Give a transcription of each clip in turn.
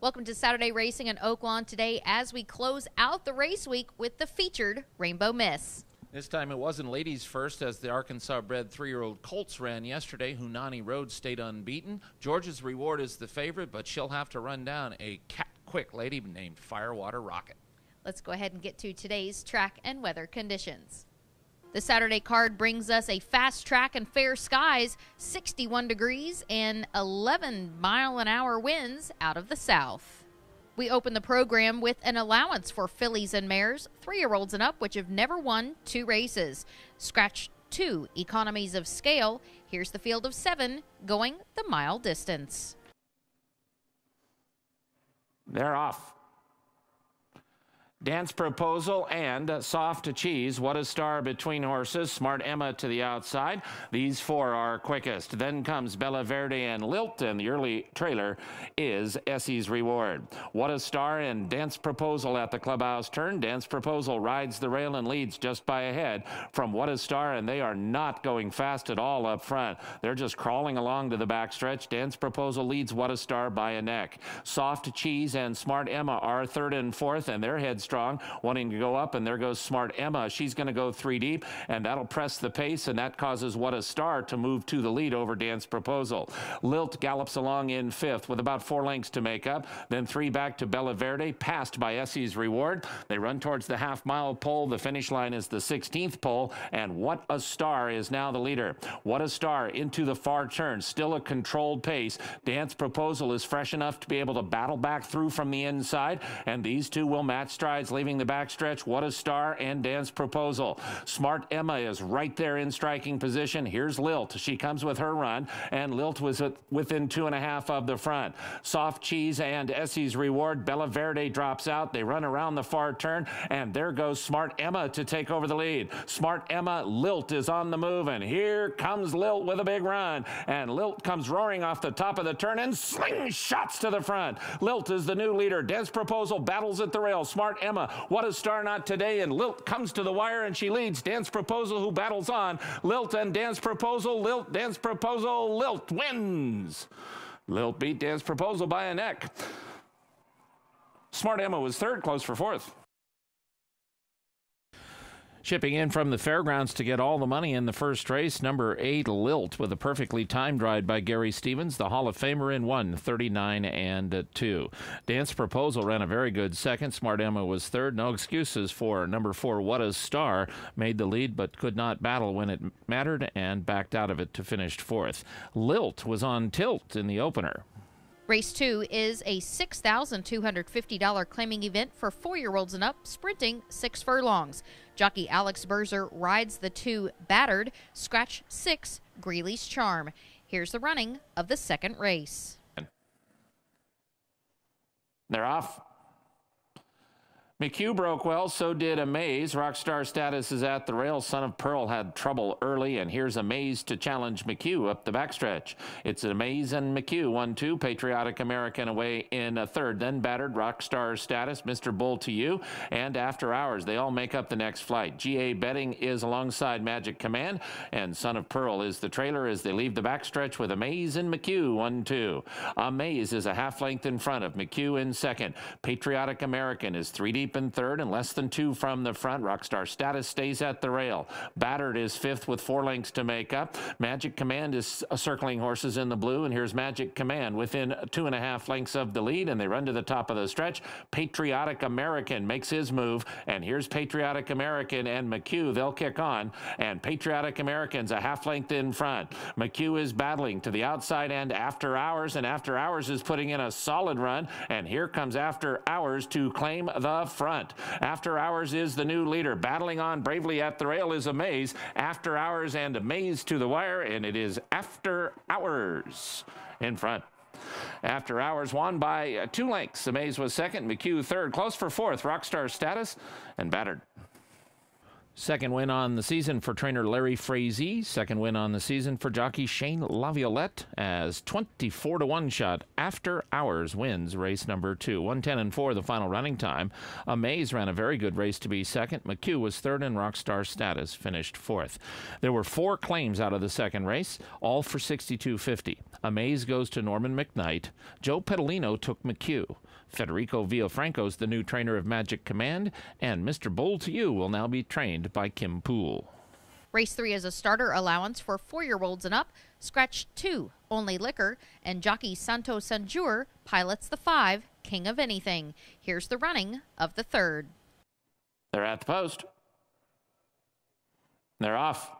Welcome to Saturday Racing and Oaklawn Today as we close out the race week with the featured Rainbow Miss. This time it wasn't ladies first as the Arkansas-bred 3-year-old Colts ran yesterday. Hunani Road stayed unbeaten. Georgia's Reward is the favorite, but she'll have to run down a quick lady named Firewater Rocket. Let's go ahead and get to today's track and weather conditions. The Saturday card brings us a fast track and fair skies, 61 degrees and 11-mile-an-hour winds out of the south. We open the program with an allowance for fillies and mares, 3-year-olds and up, which have never won 2 races. Scratch 2 economies of scale. Here's the field of 7 going the mile distance. They're off. Dance Proposal and Soft Cheese. What a Star between horses. Smart Emma to the outside. These 4 are quickest. Then comes Bella Verde and Lilt, and the early trailer is Essie's Reward. What a Star and Dance Proposal at the clubhouse turn. Dance Proposal rides the rail and leads just by a head from What a Star, and they are not going fast at all up front. They're just crawling along to the backstretch. Dance Proposal leads What a Star by a neck. Soft Cheese and Smart Emma are 3rd and 4th, and their heads strong, wanting to go up, and there goes Smart Emma. She's going to go 3 deep, and that'll press the pace, and that causes What a Star to move to the lead over Dance Proposal. Lilt gallops along in 5th with about 4 lengths to make up, then 3 back to Bella Verde, passed by Essie's Reward. They run towards the half-mile pole. The finish line is the 16th pole, and What a Star is now the leader. What a Star into the far turn, still a controlled pace. Dance Proposal is fresh enough to be able to battle back through from the inside, and these 2 will match strides leaving the backstretch. What a Star and Dance Proposal. Smart Emma is right there in striking position. Here's Lilt. She comes with her run, and Lilt was within 2.5 of the front. Soft Cheese and Essie's Reward. Bella Verde drops out. They run around the far turn, and there goes Smart Emma to take over the lead. Smart Emma, Lilt is on the move, and here comes Lilt with a big run, and Lilt comes roaring off the top of the turn and slingshots to the front. Lilt is the new leader. Dance Proposal battles at the rail. Smart Emma, What a Star not today, and Lilt comes to the wire, and she leads. Dance Proposal, who battles on. Lilt and Dance Proposal. Lilt, Dance Proposal. Lilt wins. Lilt beat Dance Proposal by a neck. Smart Emma was 3rd, close for 4th. Shipping in from the fairgrounds to get all the money in the first race, number 8, Lilt, with a perfectly timed ride by Gary Stevens, the Hall of Famer in 1:39 and 2. Dance Proposal ran a very good 2nd. Smart Emma was 3rd. No excuses for number 4, What a Star, made the lead but could not battle when it mattered and backed out of it to finish 4th. Lilt was on tilt in the opener. Race 2 is a $6,250 claiming event for 4-year-olds and up, sprinting 6 furlongs. Jockey Alex Berzer rides the 2 Bayerd, Scratch 6, Greeley's Charm. Here's the running of the 2nd race. They're off. McHugh broke well, so did Amaze. Rockstar Status is at the rail. Son of Pearl had trouble early, and here's Amaze to challenge McHugh up the backstretch. It's Amaze and McHugh, 1-2. Patriotic American away in a 3rd. Then Bayerd, Rockstar Status, Mr. Bull to You, and After Hours. They all make up the next flight. GA Betting is alongside Magic Command, and Son of Pearl is the trailer as they leave the backstretch with Amaze and McHugh, 1-2. Amaze is a half length in front of McHugh in 2nd. Patriotic American is 3 deep in 3rd and less than 2 from the front. Rockstar Status stays at the rail. Bayerd is 5th with 4 lengths to make up. Magic Command is circling horses in the blue, and here's Magic Command within 2.5 lengths of the lead, and they run to the top of the stretch. Patriotic American makes his move, and here's Patriotic American and McHugh. They'll kick on, and Patriotic American's a half length in front. McHugh is battling to the outside and After Hours, and After Hours is putting in a solid run, and here comes After Hours to claim the front. After Hours is the new leader. Battling on bravely at the rail is Amaze. After Hours and Amaze to the wire, and it is After Hours in front. After Hours won by 2 lengths. Amaze was 2nd, McHugh 3rd. Close for 4th, Rockstar Status and Bayerd. Second win on the season for trainer Larry Frazee. Second win on the season for jockey Shane Laviolette as 24-to-1 shot After Hours wins race number 2. 1:10-4 the final running time. Amaze ran a very good race to be second. McHugh was third and Rockstar Status finished fourth. There were 4 claims out of the second race, all for $62.50. Amaze goes to Norman McKnight. Joe Pedalino took McHugh. Federico Villafranco's the new trainer of Magic Command, and Mr. Bowl to You will now be trained by Kim Poole. Race 3 is a starter allowance for 4-year-olds and up. Scratch 2, Only Liquor, and jockey Santo Sanjur pilots the 5, King of Anything. Here's the running of the 3rd. They're at the post. They're off.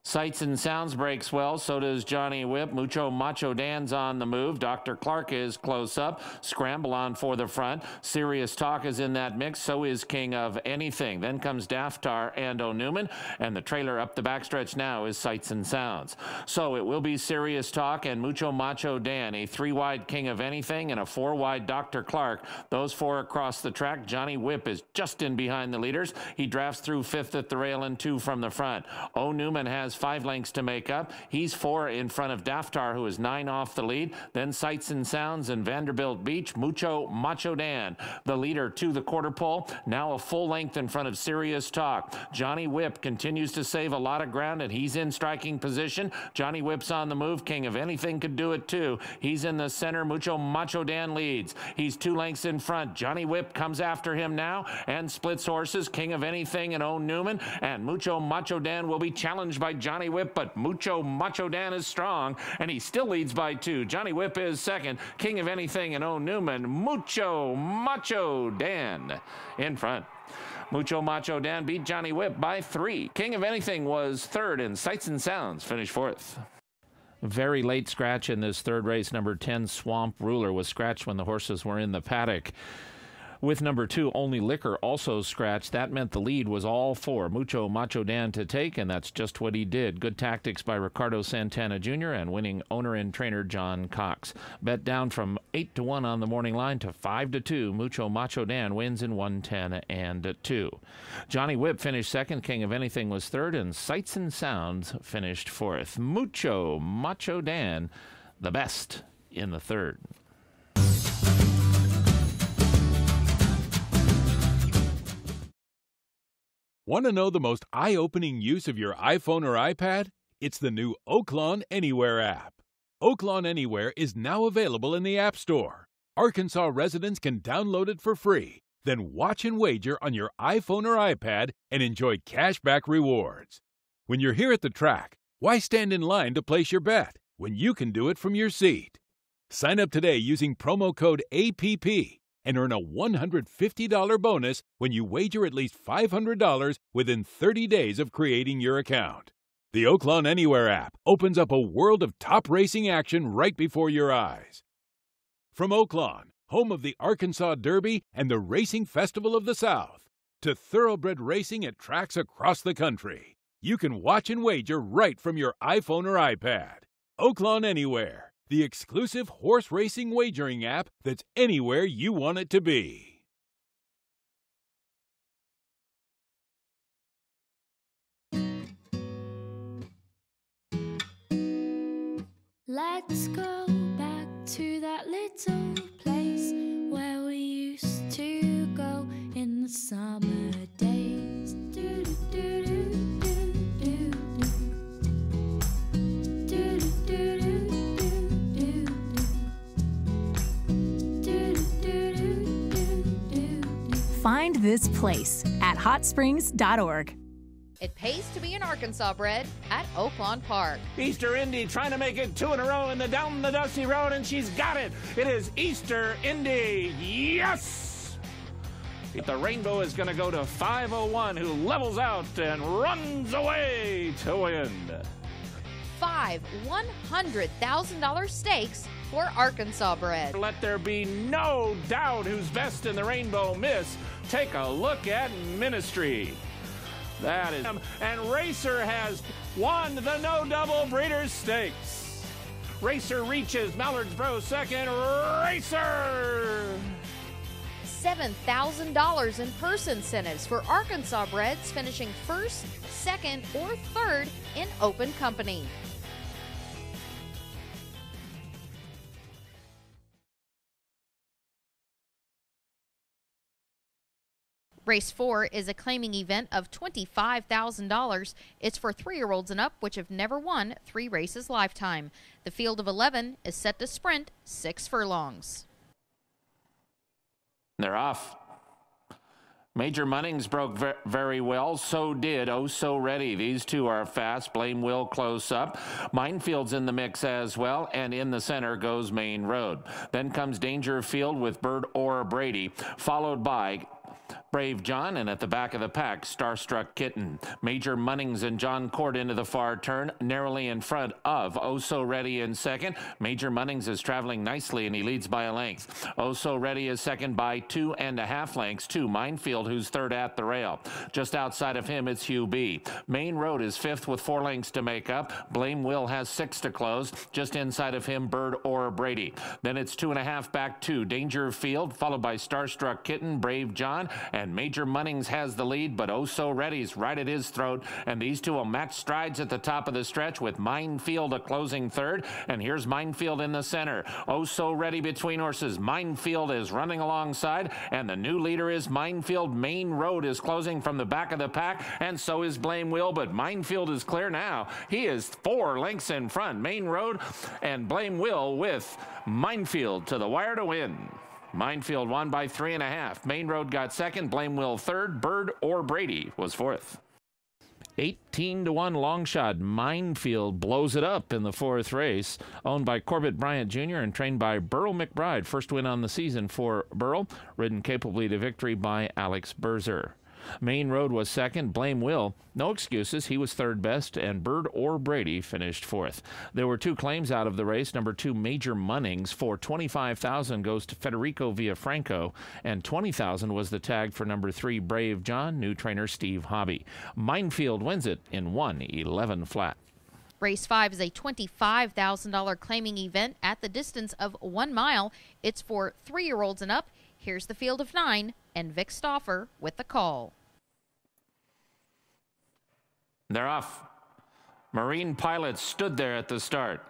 Sights and Sounds breaks well. So does Johnny Whip. Mucho Macho Dan's on the move. Dr. Clark is close up. Scramble on for the front. Serious Talk is in that mix. So is King of Anything. Then comes Daftar and O'Newman. And the trailer up the backstretch now is Sights and Sounds. So it will be Serious Talk and Mucho Macho Dan. A 3-wide King of Anything and a 4-wide Dr. Clark. Those 4 across the track. Johnny Whip is just in behind the leaders. He drafts through 5th at the rail and 2 from the front. O'Newman has 5 lengths to make up. He's 4 in front of Daftar, who is 9 off the lead. Then Sights and Sounds and Vanderbilt Beach. Mucho Macho Dan, the leader to the quarter pole. Now a full length in front of Serious Talk. Johnny Whip continues to save a lot of ground, and he's in striking position. Johnny Whip's on the move. King of Anything could do it too. He's in the center. Mucho Macho Dan leads. He's 2 lengths in front. Johnny Whip comes after him now and splits horses. King of Anything and O'Newman, and Mucho Macho Dan will be challenged by Johnny Whip, but Mucho Macho Dan is strong, and he still leads by 2. Johnny Whip is second. King of Anything and O'Newman. Mucho Macho Dan in front. Mucho Macho Dan beat Johnny Whip by 3. King of Anything was 3rd, and Sights and Sounds finished 4th. Very late scratch in this 3rd race. Number 10, Swamp Ruler, was scratched when the horses were in the paddock. With number 2, Only Liquor, also scratched. That meant the lead was all for Mucho Macho Dan to take, and that's just what he did. Good tactics by Ricardo Santana Jr. and winning owner and trainer John Cox. Bet down from 8-1 on the morning line to 5-2. Mucho Macho Dan wins in 110 and 2. Johnny Whip finished 2nd. King of Anything was 3rd, and Sights and Sounds finished 4th. Mucho Macho Dan, the best in the 3rd. Want to know the most eye-opening use of your iPhone or iPad? It's the new Oaklawn Anywhere app. Oaklawn Anywhere is now available in the App Store. Arkansas residents can download it for free, then watch and wager on your iPhone or iPad and enjoy cashback rewards. When you're here at the track, why stand in line to place your bet when you can do it from your seat? Sign up today using promo code APP. And earn a $150 bonus when you wager at least $500 within 30 days of creating your account. The Oaklawn Anywhere app opens up a world of top racing action right before your eyes. From Oaklawn, home of the Arkansas Derby and the Racing Festival of the South, to thoroughbred racing at tracks across the country, you can watch and wager right from your iPhone or iPad. Oaklawn Anywhere, the exclusive horse racing wagering app that's anywhere you want it to be. Let's go back to that little place where we used to go in the summer days. Find this place at hotsprings.org. It pays to be an Arkansas bred at Oaklawn Park. Easter Indy trying to make it 2 in a row in the down the dusty road, and she's got it. It is Easter Indy. Yes! The rainbow is going to go to 501, who levels out and runs away to win. 5 $100,000 stakes for Arkansas bred. Let there be no doubt who's best in the Rainbow Miss. Take a look at Ministry. That is, and Racer has won the No Double Breeders' Stakes. Racer reaches Mallard's Bro second. Racer! $7,000 in purse incentives for Arkansas breds finishing 1st, 2nd, or 3rd in open company. Race 4 is a claiming event of $25,000. It's for 3-year-olds and up, which have never won 3 races lifetime. The field of 11 is set to sprint 6 furlongs. They're off. Major Munnings broke very well. So did Oh So Ready. These two are fast. Blame Will close up. Minefield's in the mix as well. And in the center goes Main Road. Then comes Dangerfield with Bird or Brady, followed by Brave John, and at the back of the pack, Starstruck Kitten. Major Munnings and John Court into the far turn, narrowly in front of Oh So Ready in second. Major Munnings is traveling nicely, and he leads by a length. Oh So Ready is second by 2.5 lengths to Minefield, who's third at the rail. Just outside of him, it's Hugh B. Main Road is fifth with 4 lengths to make up. Blame Will has 6 to close. Just inside of him, Bird or Brady. Then it's 2.5 back to Dangerfield, followed by Starstruck Kitten, Brave John, and Major Munnings has the lead, but Oh So Ready's right at his throat, and these two will match strides at the top of the stretch with Minefield a closing third, and here's Minefield in the center. Oh So Ready between horses. Minefield is running alongside, and the new leader is Minefield. Main Road is closing from the back of the pack, and so is Blame Will, but Minefield is clear now. He is 4 lengths in front. Main Road and Blame Will with Minefield to the wire to win. Minefield won by 3.5. Main Road got second. Blame Will third. Bird or Brady was fourth. 18-1 long shot. Minefield blows it up in the 4th race. Owned by Corbett Bryant Jr. and trained by Burrell McBride. First win on the season for Burrell. Ridden capably to victory by Alex Berzer. Main Road was second. Blame Will, no excuses. He was third best, and Bird or Brady finished fourth. There were 2 claims out of the race. Number 2, Major Munnings, for $25,000 goes to Federico Villafranco, and $20,000 was the tag for number 3, Brave John, new trainer Steve Hobby. Minefield wins it in 1:11 flat. Race 5 is a $25,000 claiming event at the distance of 1 mile. It's for 3-year-olds and up. Here's the field of 9, and Vic Stauffer with the call. They're off. Marine Pilot stood there at the start.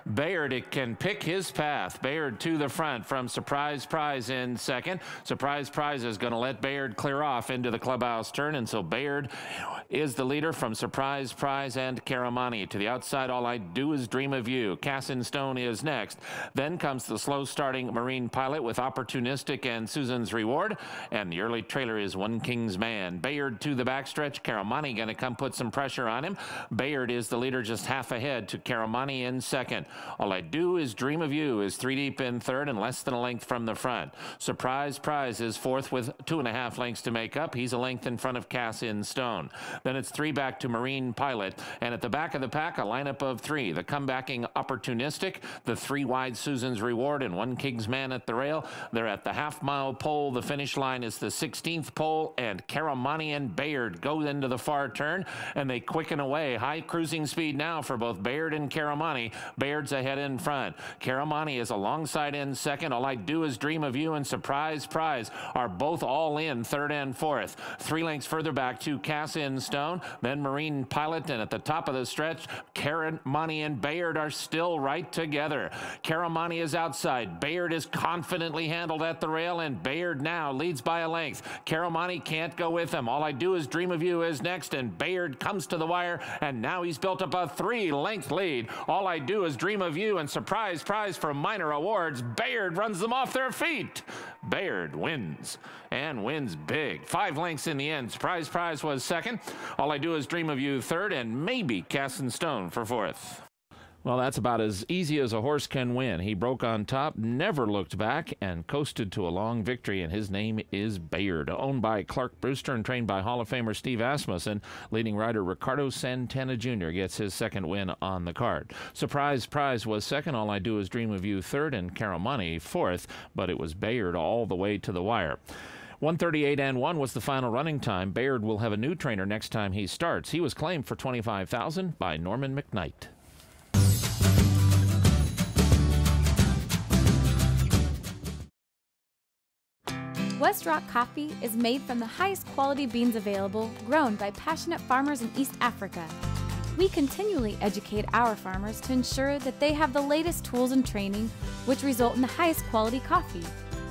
Bayerd can pick his path. Bayerd to the front from Surprise Prize in second. Surprise Prize is going to let Bayerd clear off into the clubhouse turn, and so Bayerd is the leader from Surprise Prize and Caramani. To the outside, All I Do Is Dream of You. Cassin Stone is next. Then comes the slow-starting Marine Pilot with Opportunistic and Susan's Reward, and the early trailer is One King's Man. Bayerd to the backstretch. Caramani going to come put some pressure on him. Bayerd is the leader just half ahead to Caramani in second. All I Do Is Dream of You is 3 deep in third and less than a length from the front. Surprise Prize is fourth with 2.5 lengths to make up. He's a length in front of Cassin Stone. Then it's 3 back to Marine Pilot, and at the back of the pack, a lineup of 3. The comebacking Opportunistic, the 3 wide Susan's Reward, and One King's Man at the rail. They're at the half-mile pole. The finish line is the 16th pole, and Caramani and Bayerd go into the far turn, and they quicken away. High cruising speed now for both Bayerd and Caramani. Bayerd's ahead in front. Caramani is alongside in second. All I Do Is Dream of You and Surprise Prize are both all in third and fourth. 3 lengths further back to Cassin Stone, then Marine Pilot, and at the top of the stretch, Caramani and Bayerd are still right together. Caramani is outside. Bayerd is confidently handled at the rail, and Bayerd now leads by a length. Caramani can't go with him. All I Do Is Dream of You is next, and Bayerd comes to the wire, and now he's built up a 3-length lead. All I Do Is Dream of You and Surprise Prize for minor awards. Bayerd runs them off their feet. Bayerd wins, and wins big. 5 lengths in the end. Surprise Prize was second. All I Do Is Dream of You third, and maybe Cassin Stone for fourth. Well, that's about as easy as a horse can win. He broke on top, never looked back, and coasted to a long victory, and his name is Bayerd. Owned by Clark Brewster and trained by Hall of Famer Steve Asmussen, leading rider Ricardo Santana Jr. gets his second win on the card. Surprise Prize was second, All I Do Is Dream of You third, and Caramani fourth, but it was Bayerd all the way to the wire. 1:38.1 was the final running time. Bayerd will have a new trainer next time he starts. He was claimed for $25,000 by Norman McKnight. West Rock Coffee is made from the highest quality beans available, grown by passionate farmers in East Africa. We continually educate our farmers to ensure that they have the latest tools and training, which result in the highest quality coffee.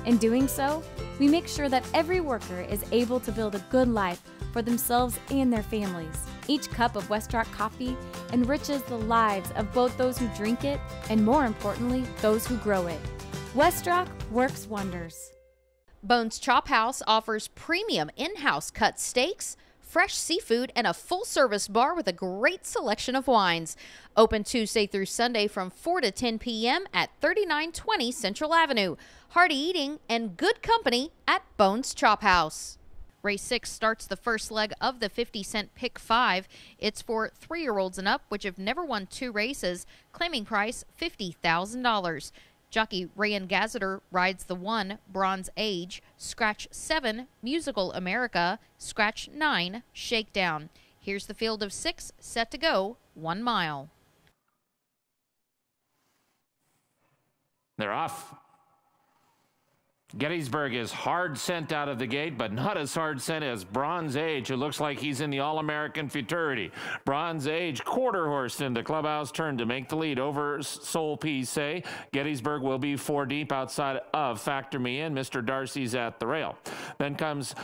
In doing so, we make sure that every worker is able to build a good life for themselves and their families. Each cup of West Rock coffee enriches the lives of both those who drink it and, more importantly, those who grow it. West Rock works wonders. Bones Chop House offers premium in-house cut steaks, fresh seafood, and a full-service bar with a great selection of wines. Open Tuesday through Sunday from 4 to 10 p.m. at 3920 Central Avenue. Hearty eating and good company at Bones Chop House. Race 6 starts the first leg of the 50-cent Pick 5. It's for 3-year-olds and up, which have never won 2 races. Claiming price $50,000. Jockey Rayan Gazeter rides the 1, Bronze Age, Scratch 7, Musical America, Scratch 9, Shakedown. Here's the field of 6 set to go 1 mile. They're off. Gettysburg is hard sent out of the gate, but not as hard sent as Bronze Age, who looks like he's in the All-American futurity. Bronze Age, quarter horse in the clubhouse turn to make the lead over Soul Peace. Gettysburg will be 4 deep outside of Factor Me In. Mr. Darcy's at the rail. Then comes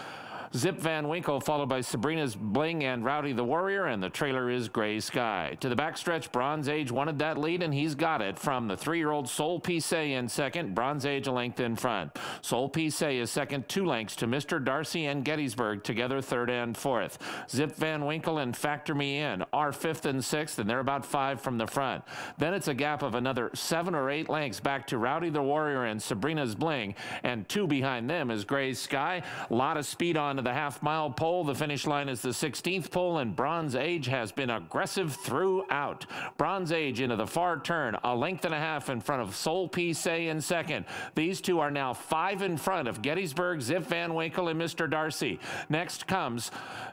Zip Van Winkle, followed by Sabrina's Bling and Rowdy the Warrior, and the trailer is Gray Sky. To the backstretch, Bronze Age wanted that lead, and he's got it from the 3-year-old Soul Peace in second, Bronze Age a length in front. Soul Peace is second, 2 lengths to Mr. Darcy and Gettysburg, together 3rd and 4th. Zip Van Winkle and Factor Me In are 5th and 6th, and they're about 5 from the front. Then it's a gap of another 7 or 8 lengths back to Rowdy the Warrior and Sabrina's Bling, and 2 behind them is Gray Sky. A lot of speed on the half-mile pole. The finish line is the 16th pole, and Bronze Age has been aggressive throughout. Bronze Age into the far turn, a length and a half in front of Soul Peace in second. These two are now 5 in front of Gettysburg, Zip Van Winkle, and Mr. Darcy. Next comes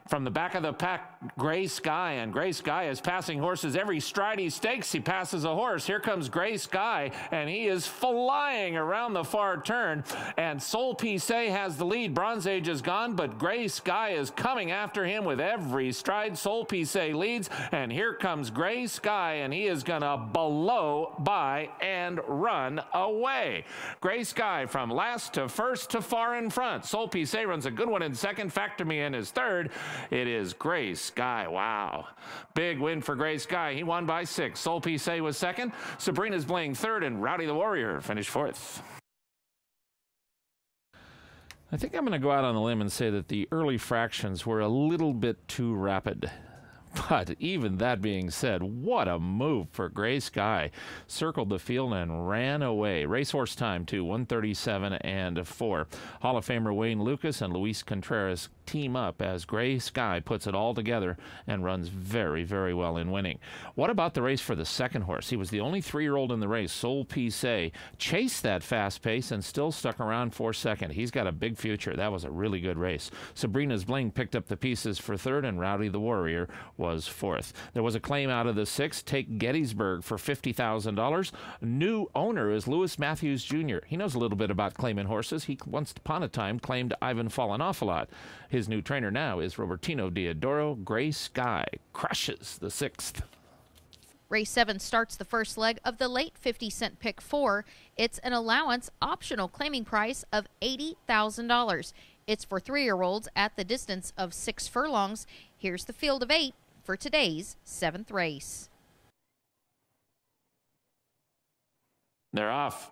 from the back of the pack, Gray Sky, and Gray Sky is passing horses every stride he stakes. He passes a horse. Here comes Gray Sky, and he is flying around the far turn, and Soul Peace has the lead. Bronze Age is gone, but Gray Sky is coming after him with every stride. Soul Peace leads, and here comes Gray Sky, and he is gonna blow by and run away. Gray Sky from last to first to far in front. Soul Peace runs a good one in second. Factor Me In is third. It is Gray Sky. Wow. Big win for Gray Sky. He won by 6. Soul Peace was second. Sabrina's Bling third, and Rowdy the Warrior finished 4th. I think I'm going to go out on a limb and say that the early fractions were a little bit too rapid. But even that being said, what a move for Gray Sky. Circled the field and ran away. Racehorse time, too, 1:37 and 4. Hall of Famer Wayne Lucas and Luis Contreras team up as Gray Sky puts it all together and runs very, very well in winning. What about the race for the second horse? He was the only 3-year-old in the race. Soul Peace chased that fast pace and still stuck around for second. He's got a big future. That was a really good race. Sabrina's Bling picked up the pieces for third, and Rowdy the Warrior was 4th. There was a claim out of the 6th. Take Gettysburg for $50,000. New owner is Louis Matthews Jr. He knows a little bit about claiming horses. He once upon a time claimed Ivan Fallen-Off-A-Lot. His new trainer now is Robertino Diodoro. Gray Sky crushes the 6th. Race 7 starts the first leg of the late 50-cent Pick 4. It's an allowance optional claiming price of $80,000. It's for 3-year-olds at the distance of 6 furlongs. Here's the field of 8 for today's 7th race. They're off.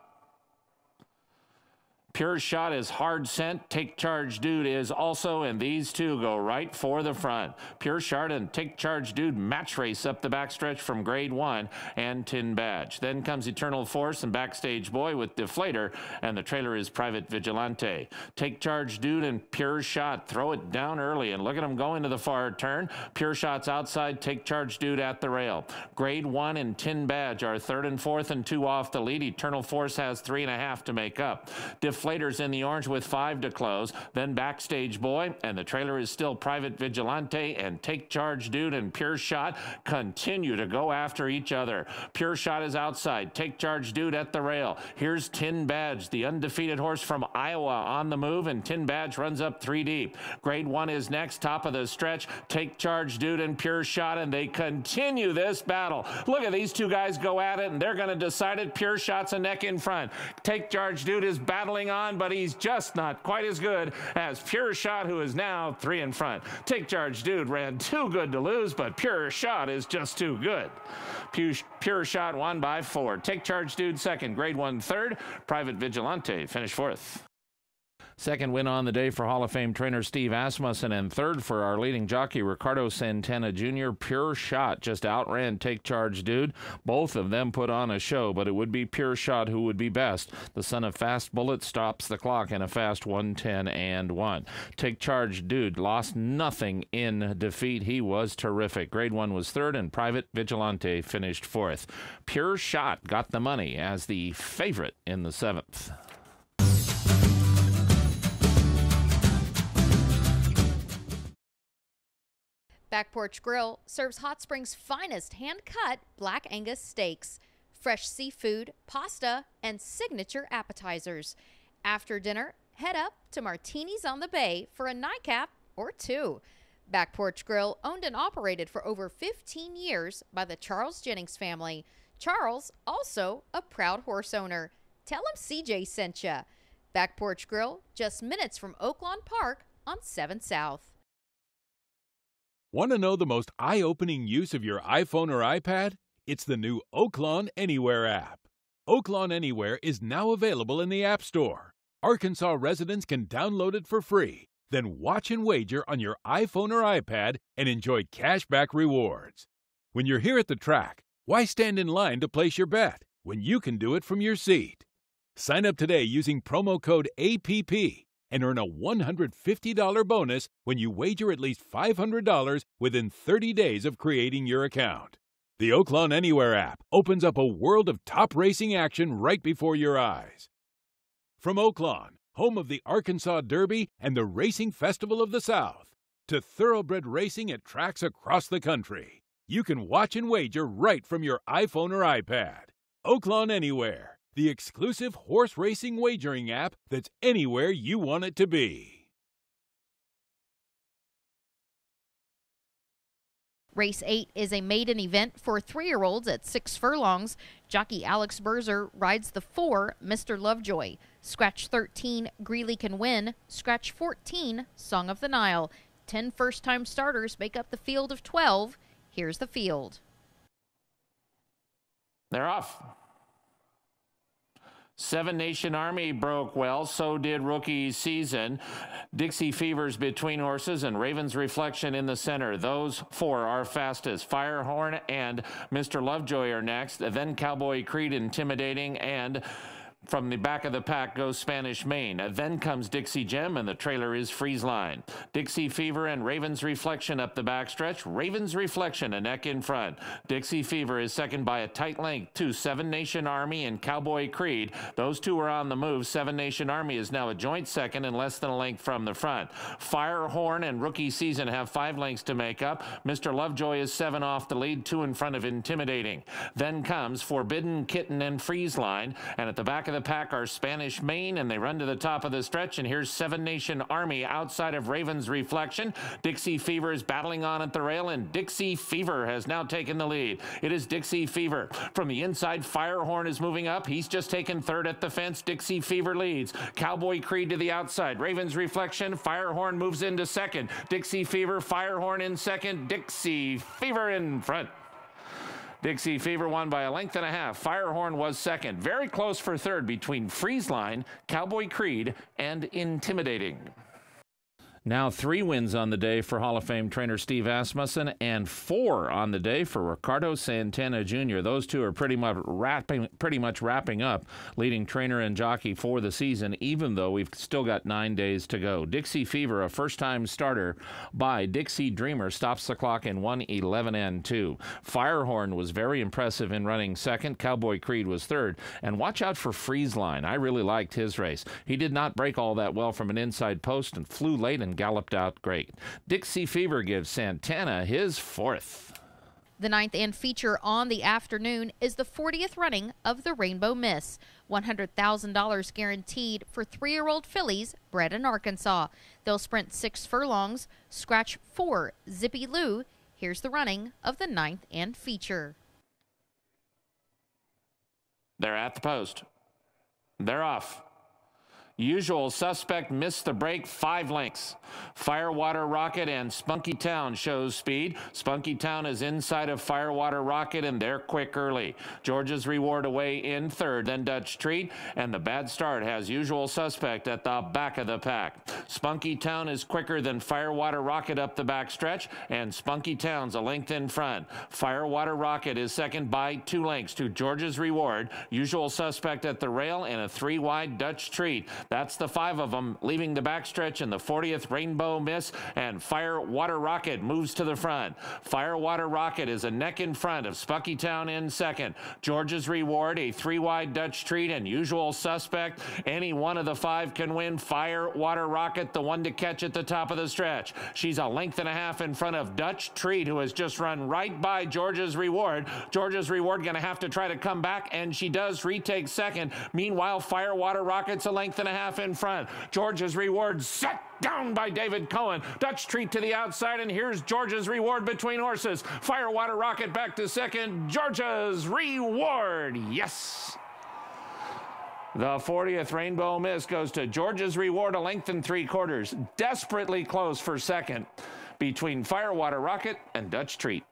Pure Shot is hard sent. Take Charge Dude is also, and these two go right for the front. Pure Shot and Take Charge Dude match race up the backstretch from grade 1 and Tin Badge. Then comes Eternal Force and Backstage Boy with Deflator, and the trailer is Private Vigilante. Take Charge Dude and Pure Shot throw it down early, and look at them going to the far turn. Pure Shot's outside, Take Charge Dude at the rail. Grade 1 and Tin Badge are 3rd and 4th and 2 off the lead. Eternal Force has 3.5 to make up. Deflator's in the orange with 5 to close. Then Backstage Boy, and the trailer is still Private Vigilante, and Take Charge Dude and Pure Shot continue to go after each other. Pure Shot is outside. Take Charge Dude at the rail. Here's Tin Badge, the undefeated horse from Iowa, on the move, and Tin Badge runs up 3 deep. Grade 1 is next, top of the stretch. Take Charge Dude and Pure Shot, and they continue this battle. Look at these two guys go at it, and they're going to decide it. Pure Shot's a neck in front. Take Charge Dude is battling on, but he's just not quite as good as Pure Shot, who is now 3 in front. Take Charge Dude ran too good to lose, but Pure Shot is just too good. Pure Shot won by 4. Take Charge Dude second. Grade 1 third. Private Vigilante finished 4th. Second win on the day for Hall of Fame trainer Steve Asmussen, and third for our leading jockey Ricardo Santana Jr. Pure Shot just outran Take Charge Dude. Both of them put on a show, but it would be Pure Shot who would be best. The son of Fast Bullet stops the clock in a fast 1:10-1. Take Charge Dude lost nothing in defeat. He was terrific. Grade 1 was third, and Private Vigilante finished fourth. Pure Shot got the money as the favorite in the 7th. Back Porch Grill serves Hot Springs' finest hand-cut Black Angus steaks, fresh seafood, pasta, and signature appetizers. After dinner, head up to Martini's on the Bay for a nightcap or two. Back Porch Grill, owned and operated for over 15 years by the Charles Jennings family. Charles, also a proud horse owner. Tell him CJ sent ya. Back Porch Grill, just minutes from Oaklawn Park on 7 South. Want to know the most eye-opening use of your iPhone or iPad? It's the new Oaklawn Anywhere app. Oaklawn Anywhere is now available in the App Store. Arkansas residents can download it for free, then watch and wager on your iPhone or iPad and enjoy cashback rewards. When you're here at the track, why stand in line to place your bet when you can do it from your seat? Sign up today using promo code APP and earn a $150 bonus when you wager at least $500 within 30 days of creating your account. The Oaklawn Anywhere app opens up a world of top racing action right before your eyes. From Oaklawn, home of the Arkansas Derby and the Racing Festival of the South, to thoroughbred racing at tracks across the country, you can watch and wager right from your iPhone or iPad. Oaklawn Anywhere, the exclusive horse racing wagering app that's anywhere you want it to be. Race 8 is a maiden event for 3-year-olds at 6 furlongs. Jockey Alex Berzer rides the 4, Mr. Lovejoy. Scratch 13, Greeley Can Win. Scratch 14, Song of the Nile. 10 first-time starters make up the field of 12. Here's the field. They're off. 7 Nation Army broke well, so did Rookie Season. Dixie Fever's between horses and Raven's Reflection in the center. Those 4 are fastest. Firehorn and Mr. Lovejoy are next. Then Cowboy Creed Intimidating, and from the back of the pack goes Spanish Main. Then comes Dixie Gem, and the trailer is Freeze Line. Dixie Fever and Raven's Reflection up the backstretch. Raven's Reflection a neck in front. Dixie Fever is second by a tight length to 7 Nation Army and Cowboy Creed. Those 2 are on the move. 7 Nation Army is now a joint second and less than a length from the front. Firehorn and Rookie Season have 5 lengths to make up. Mr. Lovejoy is 7 off the lead, 2 in front of Intimidating. Then comes Forbidden Kitten and Freeze Line, and at the back of the pack are Spanish Main, and they run to the top of the stretch, and here's 7 Nation Army outside of Raven's Reflection. Dixie Fever is battling on at the rail, and Dixie Fever has now taken the lead. It is Dixie Fever. From the inside, Firehorn is moving up. He's just taken third at the fence. Dixie Fever leads. Cowboy Creed to the outside. Raven's Reflection. Firehorn moves into second. Dixie Fever, Firehorn in second. Dixie Fever in front. Dixie Fever won by a length and a half. Firehorn was second. Very close for third between Freeze Line, Cowboy Creed, and Intimidating. Now 3 wins on the day for Hall of Fame trainer Steve Asmussen, and 4 on the day for Ricardo Santana Jr. Those 2 are pretty much wrapping up, leading trainer and jockey for the season, even though we've still got 9 days to go. Dixie Fever, a first-time starter by Dixie Dreamer, stops the clock in 1:11-2. Firehorn was very impressive in running second. Cowboy Creed was third. And watch out for Freeze Line. I really liked his race. He did not break all that well from an inside post and flew late and galloped out great. Dixie Fever gives Santana his 4th. The 9th and feature on the afternoon is the 40th running of the Rainbow Miss. $100,000 guaranteed for 3-year-old fillies bred in Arkansas. They'll sprint 6 furlongs, scratch 4, Zippy Lou. Here's the running of the 9th and feature. They're at the post. They're off. Usual Suspect missed the break 5 lengths. Firewater Rocket and Spunky Town shows speed. Spunky Town is inside of Firewater Rocket, and they're quick early. George's Reward away in third, then Dutch Treat, and the bad start has Usual Suspect at the back of the pack. Spunky Town is quicker than Firewater Rocket up the back stretch, and Spunky Town's a length in front. Firewater Rocket is second by 2 lengths to George's Reward. Usual Suspect at the rail, and a 3-wide Dutch Treat. That's the 5 of them, leaving the backstretch in the 40th Rainbow Miss, and Firewater Rocket moves to the front. Firewater Rocket is a neck in front of Spunky Town in second. George's Reward, a 3-wide Dutch Treat, and Usual Suspect. Any one of the 5 can win. Firewater Rocket, the one to catch at the top of the stretch. She's a length and a half in front of Dutch Treat, who has just run right by George's Reward. George's Reward going to have to try to come back, and she does retake second. Meanwhile, Firewater Rocket's a length and a half in front. George's Reward set down by David Cohen. Dutch Treat to the outside, and here's George's Reward between horses. Firewater Rocket back to second. George's Reward, yes! The 40th Rainbow Miss goes to George's Reward, a length and 3/4. Desperately close for second between Firewater Rocket and Dutch Treat.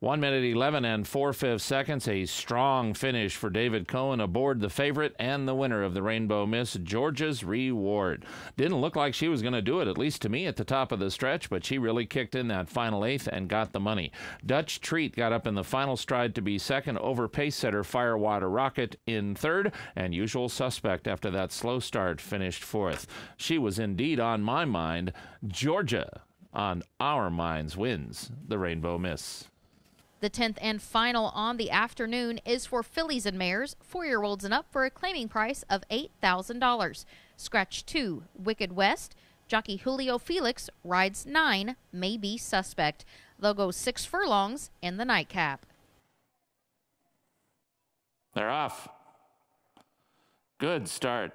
1 minute 11 and 4/5 seconds. A strong finish for David Cohen aboard the favorite and the winner of the Rainbow Miss, George's Reward. Didn't look like she was going to do it, at least to me, at the top of the stretch, but she really kicked in that final 8th and got the money. Dutch Treat got up in the final stride to be second over pace setter Firewater Rocket in third, and Usual Suspect after that slow start finished 4th. She was indeed on my mind. Georgia on our minds wins the Rainbow Miss. The 10th and final on the afternoon is for fillies and mares, 4-year-olds and up, for a claiming price of $8,000. Scratch 2, Wicked West. Jockey Julio Felix rides 9, May Be Suspect. They'll go 6 furlongs in the nightcap. They're off. Good start.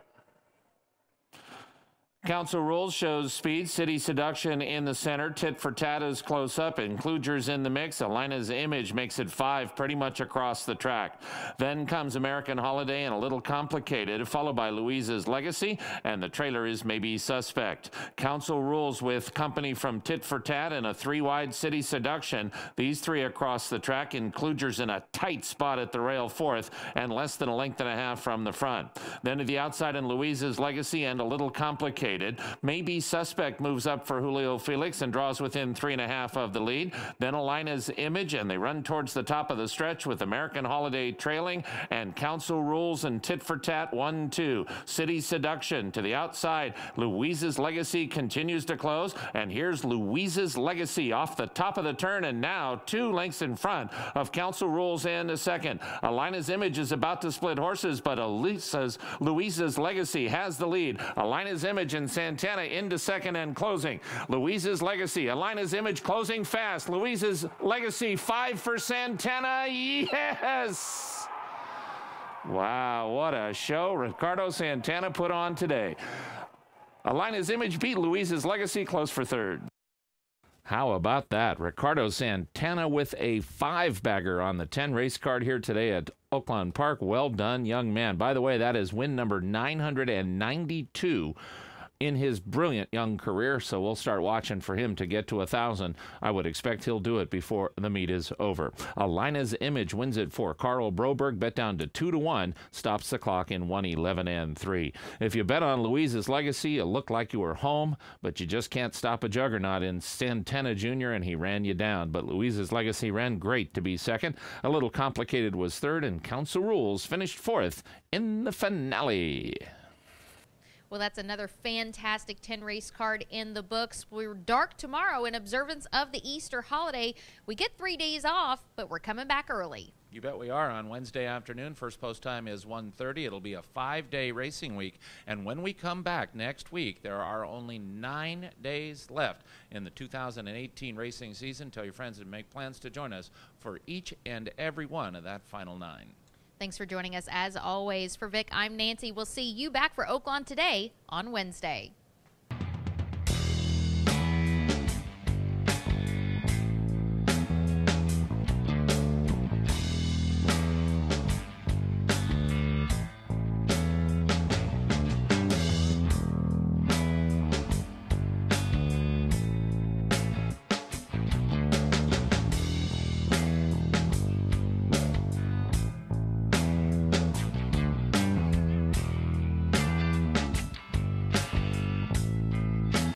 Council Rules shows speed. City Seduction in the center. Tit for Tat is close up. Includers in the mix. Alina's Image makes it 5 pretty much across the track. Then comes American Holiday and A Little Complicated, followed by Louise's Legacy, and the trailer is Maybe Suspect. Council Rules with company from Tit for Tat and a 3-wide City Seduction. These 3 across the track. Includers in a tight spot at the rail 4th and less than a length and a half from the front. Then to the outside in Louise's Legacy and A Little Complicated. Maybe Suspect moves up for Julio Felix and draws within 3.5 of the lead. Then Alina's Image, and they run towards the top of the stretch with American Holiday trailing, and Council Rules and Tit for Tat 1-2. City Seduction to the outside. Louise's Legacy continues to close, and here's Louise's Legacy off the top of the turn, and now 2 lengths in front of Council Rules and a second. Alina's Image is about to split horses, but Louise's Legacy has the lead. Alina's Image and Santana into second and closing. Louise's Legacy, Alina's Image closing fast. Louise's Legacy 5 for Santana. Yes! Wow, what a show Ricardo Santana put on today. Alina's Image beat Louise's Legacy close for third. How about that? Ricardo Santana with a 5-bagger on the 10 race card here today at Oaklawn Park. Well done, young man. By the way, that is win number 992 in his brilliant young career, so we'll start watching for him to get to 1,000. I would expect he'll do it before the meet is over. Alina's Image wins it for Carl Broberg, bet down to 2-1, stops the clock in 1:11 and 3. If you bet on Louise's Legacy, you look like you were home, but you just can't stop a juggernaut in Santana Jr., and he ran you down. But Louise's Legacy ran great to be second. A Little Complicated was third, and Council Rules finished 4th in the finale. Well, that's another fantastic 10-race card in the books. We're dark tomorrow in observance of the Easter holiday. We get 3 days off, but we're coming back early. You bet we are. On Wednesday afternoon, first post time is 1:30. It'll be a 5-day racing week. And when we come back next week, there are only 9 days left in the 2018 racing season. Tell your friends and make plans to join us for each and every one of that final 9. Thanks for joining us as always. For Vic, I'm Nancy. We'll see you back for Oaklawn Today on Wednesday.